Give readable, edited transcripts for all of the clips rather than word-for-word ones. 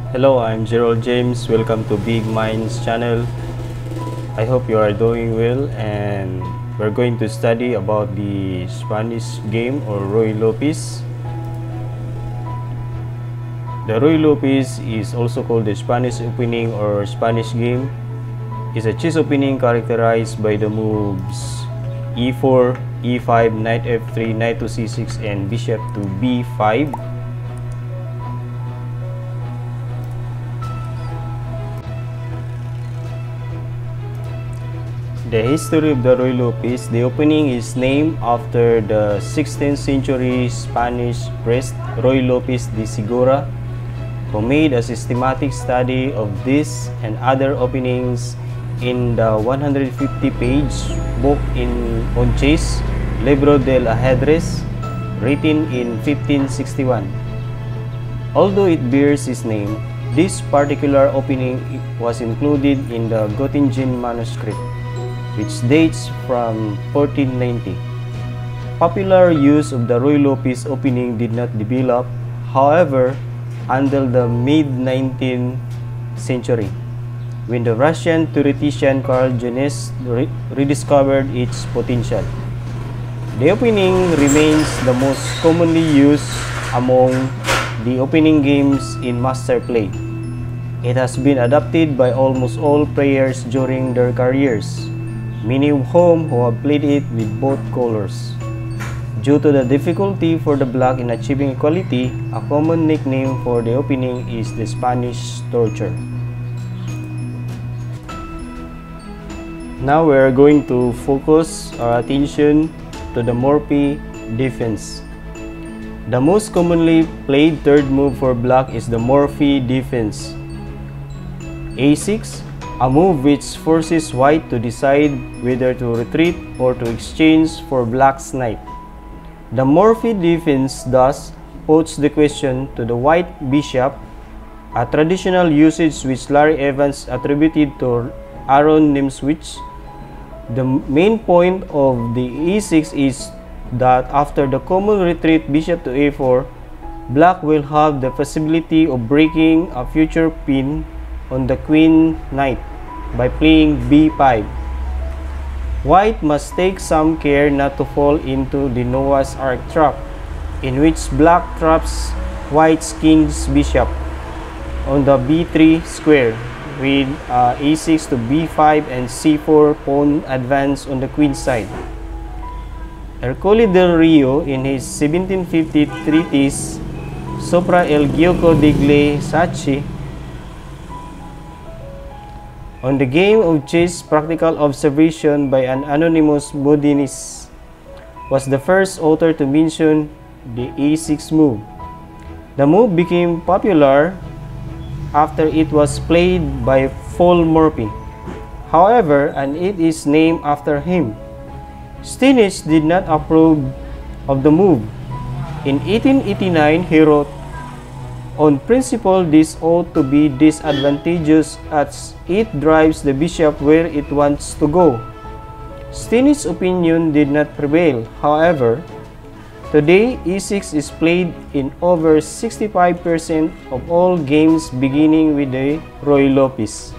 Hello, I'm Gerald James. Welcome to Big Minds channel. I hope you are doing well, and we're going to study about the Spanish game or Ruy Lopez. The Ruy Lopez is also called the Spanish opening or Spanish game. It's a chess opening characterized by the moves e4, e5, knight f3, knight to c6, and bishop to b5. The history of the Ruy Lopez. The opening is named after the 16th century Spanish priest Ruy Lopez de Segura, who made a systematic study of this and other openings in the 150-page book on chess, Libro del Ajedrez, written in 1561. Although it bears his name, this particular opening was included in the Göttingen manuscript, which dates from 1490. Popular use of the Ruy Lopez opening did not develop, however, until the mid-19th century, when the Russian theoretician Karl Janis rediscovered its potential. The opening remains the most commonly used among the opening games in Master Play. It has been adopted by almost all players during their careers, many of whom who have played it with both colors. Due to the difficulty for the black in achieving equality, a common nickname for the opening is the Spanish torture. Now we are going to focus our attention to the Morphy defense. The most commonly played third move for black is the Morphy defense. a6, a move which forces white to decide whether to retreat or to exchange for black's knight. The Morphy defense thus puts the question to the white bishop, a traditional usage which Larry Evans attributed to Aaron Nimzowitsch. The main point of the e6 is that after the common retreat bishop to a4, black will have the possibility of breaking a future pin on the queen knight by playing b5. White must take some care not to fall into the Noah's Ark trap, in which black traps white's king's bishop on the b3 square with a6 to b5 and c4 pawn advance on the queen side. Ercole del Rio, in his 1750 treatise Sopra el Gioco degli Sacchi on the game of chess, practical observation by an anonymous Bodinist, was the first author to mention the a6 move. The move became popular after it was played by Paul Morphy, however, and it is named after him. Steinitz did not approve of the move. In 1889, he wrote, "On principle, this ought to be disadvantageous as it drives the bishop where it wants to go." Steinitz's opinion did not prevail, however. Today, e6 is played in over 65% of all games beginning with the Ruy Lopez.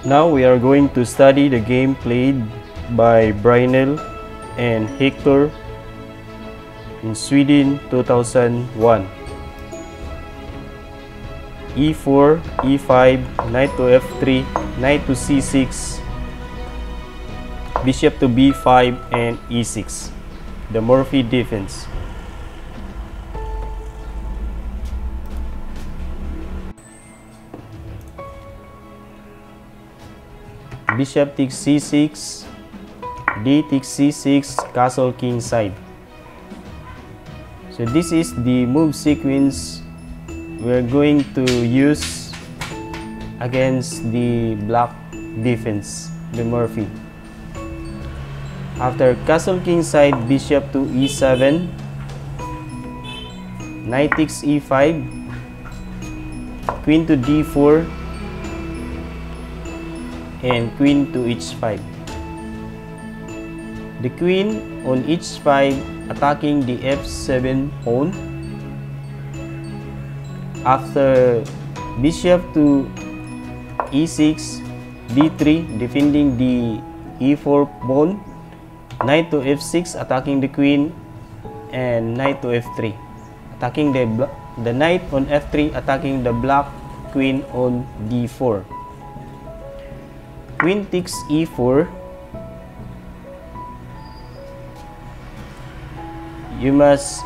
Now we are going to study the game played by Brynel and Hector in Sweden 2001. e4, e5, knight to f3, knight to c6, bishop to b5, and e6. The Morphy defense. Bishop takes c6, d takes c6, castle king side. So this is the move sequence we're going to use against the black defense, the Morphy. After castle king side, bishop to e7, knight takes e5, queen to d4, and queen to h5. The queen on h5 attacking the f7 pawn, After bishop to e6, d3, defending the e4 pawn, knight to f6, attacking the queen, and knight to f3, attacking the knight on f3, attacking the black queen on d4. Queen takes e4. You must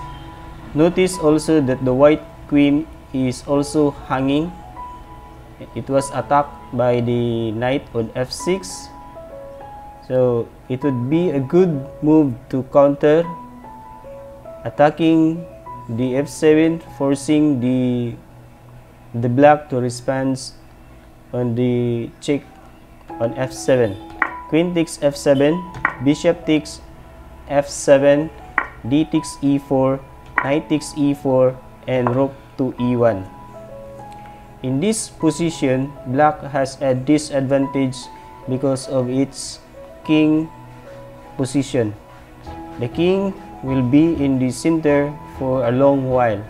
notice also that the white queen is also hanging. It was attacked by the knight on f6, so it would be a good move to counter, attacking the f7, forcing the black to respond on the check on f7. Queen takes f7, bishop takes f7, d takes e4, knight takes e4, and rook to e1. In this position, black has a disadvantage because of its king position. The king will be in the center for a long while.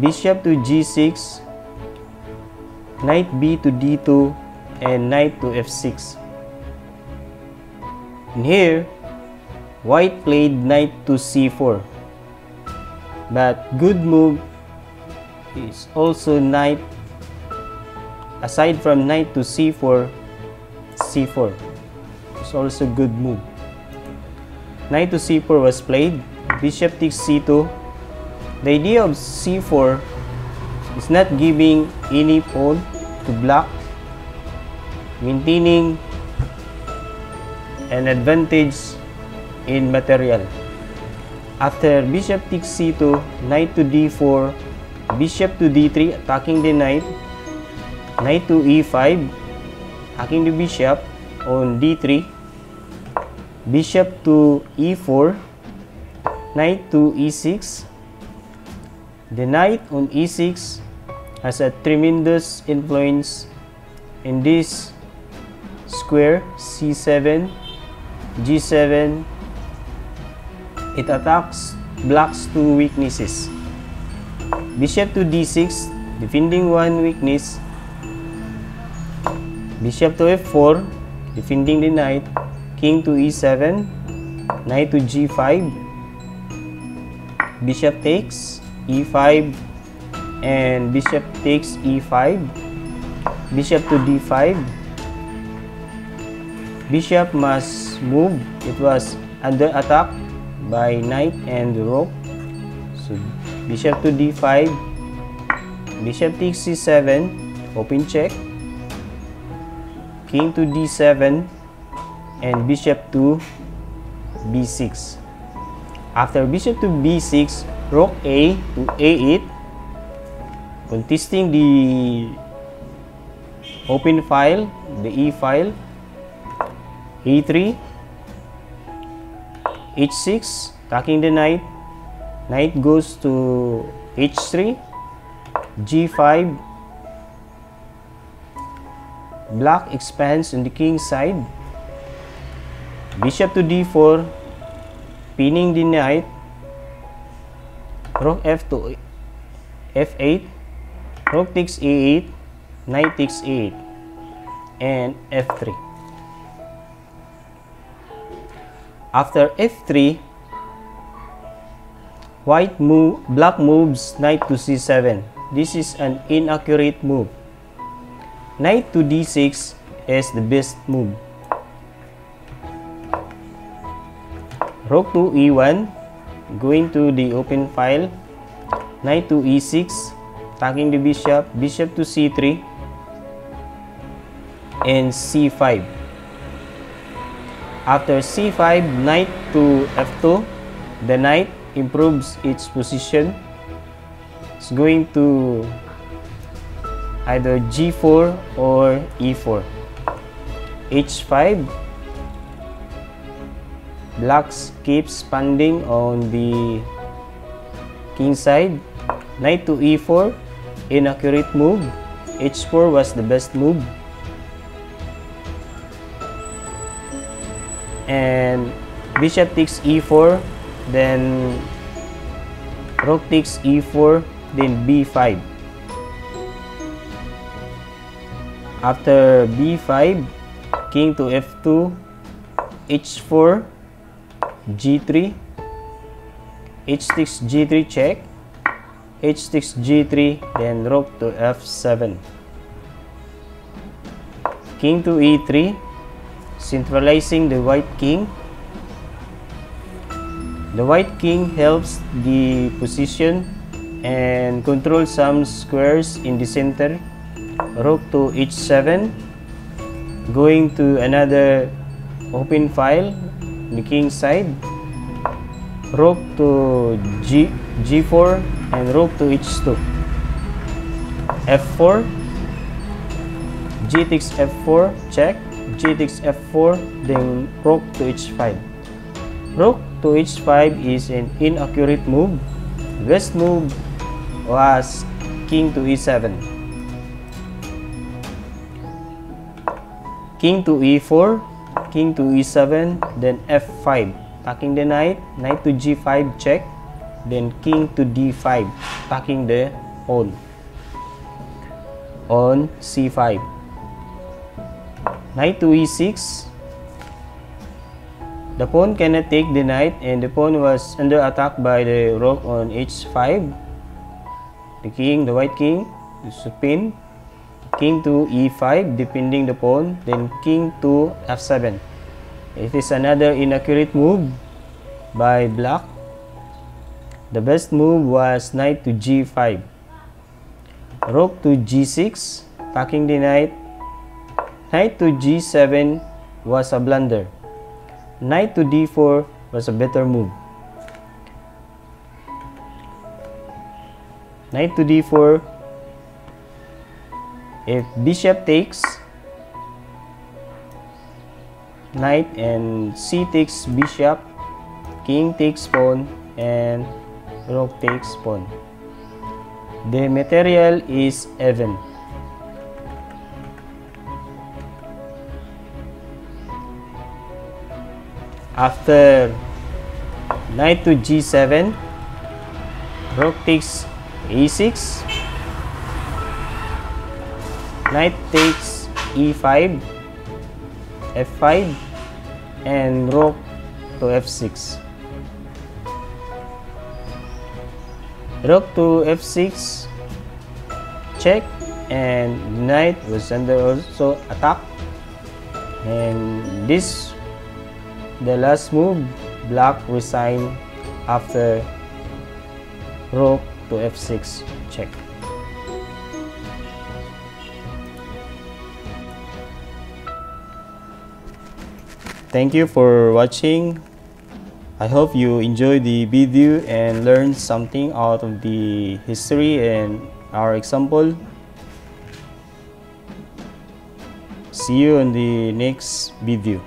Bishop to g6, knight b to d2, and knight to f6. And here, white played knight to c4, but good move is also knight, aside from knight to c4, c4 is also good move. Knight to c4 was played, bishop takes c2. The idea of c4 is not giving any pawn to black, maintaining an advantage in material. After bishop takes c2, knight to d4, bishop to d3, attacking the knight, knight to e5, attacking the bishop on d3, bishop to e4, knight to e6. The knight on e6 has a tremendous influence in this square c7, g7. It attacks black's two weaknesses. Bishop to d6, defending one weakness. Bishop to f4, defending the knight. King to e7, knight to g5. Bishop takes e5, and bishop takes e5. Bishop to d5. Bishop must move. It was under attack by knight and rook. So bishop to d5, bishop takes c7, open check, king to d7, and bishop to b6. After bishop to b6, rook a to a8, contesting the open file, the e file. a3, h6, attacking the knight. Knight goes to h3, g5. Black expands on the king's side. Bishop to d4, pinning the knight. Rook f to f8, rook takes a8, knight takes a8, and f3. After f3, black moves knight to c7. This is an inaccurate move. Knight to d6 is the best move. Rook to e1, going to the open file. Knight to e6, attacking the bishop. Bishop to c3 and c5. After c5, knight to f2. The knight improves its position. It's going to either g4 or e4. h5. Black keeps expanding on the king side. Knight to e4, inaccurate move. h4 was the best move. And bishop takes e4, then Rook takes e4, then b5. After b5, king to f2, h4, g3, h takes g3 check, h takes g3, then rook to f7. King to e3, centralizing the white king. The white king helps the position and controls some squares in the center. Rook to h7, going to another open file on the king side. Rook to g4 and rook to h2. f4, g takes f4 check, g takes f4, then rook to h5. Rook to h5 is an inaccurate move. Best move was king to e7. King to e4, king to e7, then f5, attacking the knight, knight to g5 check, then king to d5, attacking the pawn on c5. Knight to e6. The pawn cannot take the knight, and the pawn was under attack by the rook on h5. The king, the white king, is pinned. King to e5, defending the pawn, then king to f7. It is another inaccurate move by black. The best move was knight to g5. Rook to g6, attacking the knight. Knight to g7 was a blunder. Knight to d4 was a better move. Knight to d4. If bishop takes, knight and c takes bishop, king takes pawn, and rook takes pawn. The material is even. After knight to g7, rook takes e6, knight takes e5, f5, and rook to f6. Rook to f6 check, and knight was under also attack, and this the last move. Black resigned after rook to f6 check. Thank you for watching. I hope you enjoyed the video and learned something out of the history and our example. See you in the next video.